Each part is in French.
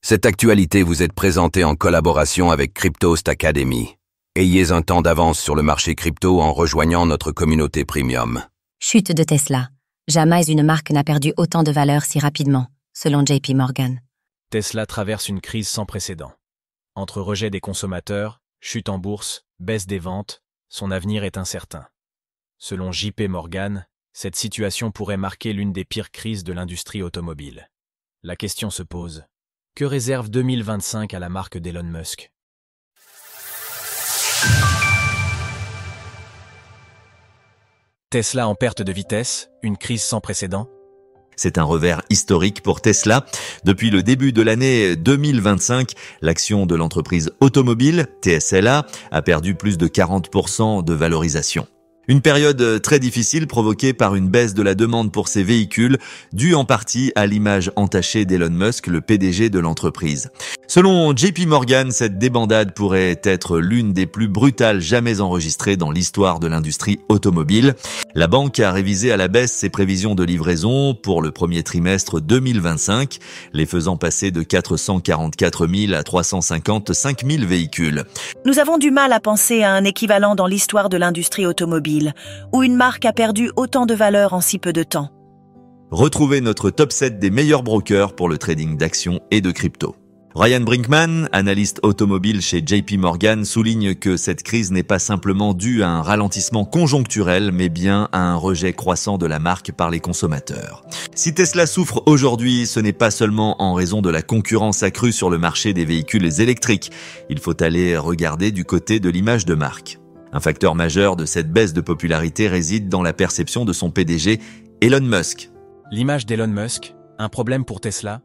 Cette actualité vous est présentée en collaboration avec Cryptost Academy. Ayez un temps d'avance sur le marché crypto en rejoignant notre communauté premium. Chute de Tesla. Jamais une marque n'a perdu autant de valeur si rapidement, selon JP Morgan. Tesla traverse une crise sans précédent. Entre rejet des consommateurs, chute en bourse, baisse des ventes, son avenir est incertain. Selon JP Morgan, cette situation pourrait marquer l'une des pires crises de l'industrie automobile. La question se pose. Que réserve 2025 à la marque d'Elon Musk? Tesla en perte de vitesse, une crise sans précédent? C'est un revers historique pour Tesla. Depuis le début de l'année 2025, l'action de l'entreprise automobile, TSLA, a perdu plus de 40% de valorisation. Une période très difficile provoquée par une baisse de la demande pour ces véhicules, due en partie à l'image entachée d'Elon Musk, le PDG de l'entreprise. Selon JP Morgan, cette débandade pourrait être l'une des plus brutales jamais enregistrées dans l'histoire de l'industrie automobile. La banque a révisé à la baisse ses prévisions de livraison pour le premier trimestre 2025, les faisant passer de 444 000 à 355 000 véhicules. Nous avons du mal à penser à un équivalent dans l'histoire de l'industrie automobile, où une marque a perdu autant de valeur en si peu de temps. Retrouvez notre top 7 des meilleurs brokers pour le trading d'actions et de crypto. Ryan Brinkman, analyste automobile chez JP Morgan, souligne que cette crise n'est pas simplement due à un ralentissement conjoncturel, mais bien à un rejet croissant de la marque par les consommateurs. Si Tesla souffre aujourd'hui, ce n'est pas seulement en raison de la concurrence accrue sur le marché des véhicules électriques. Il faut aller regarder du côté de l'image de marque. Un facteur majeur de cette baisse de popularité réside dans la perception de son PDG, Elon Musk. L'image d'Elon Musk, un problème pour Tesla?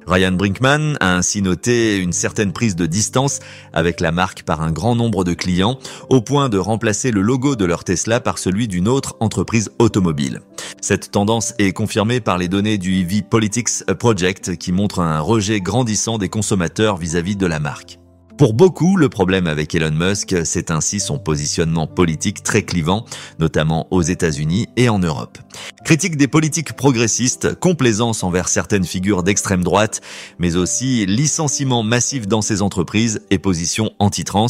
Ryan Brinkman a ainsi noté une certaine prise de distance avec la marque par un grand nombre de clients, au point de remplacer le logo de leur Tesla par celui d'une autre entreprise automobile. Cette tendance est confirmée par les données du EV Politics Project qui montrent un rejet grandissant des consommateurs vis-à-vis de la marque. Pour beaucoup, le problème avec Elon Musk, c'est ainsi son positionnement politique très clivant, notamment aux États-Unis et en Europe. Critique des politiques progressistes, complaisance envers certaines figures d'extrême droite, mais aussi licenciement massif dans ses entreprises et position anti-trans.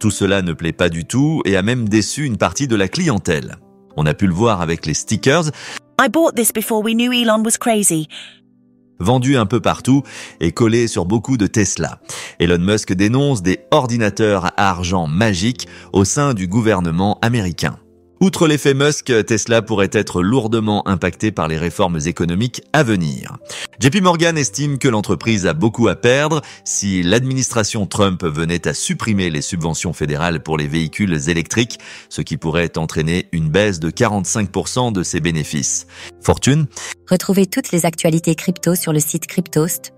Tout cela ne plaît pas du tout et a même déçu une partie de la clientèle. On a pu le voir avec les stickers. I bought this before we knew Elon was crazy. Vendus un peu partout et collés sur beaucoup de Tesla. Elon Musk dénonce des ordinateurs à argent magiques au sein du gouvernement américain. Outre l'effet Musk, Tesla pourrait être lourdement impacté par les réformes économiques à venir. JP Morgan estime que l'entreprise a beaucoup à perdre si l'administration Trump venait à supprimer les subventions fédérales pour les véhicules électriques, ce qui pourrait entraîner une baisse de 45% de ses bénéfices. Fortune. Retrouvez toutes les actualités crypto sur le site cryptost.fr.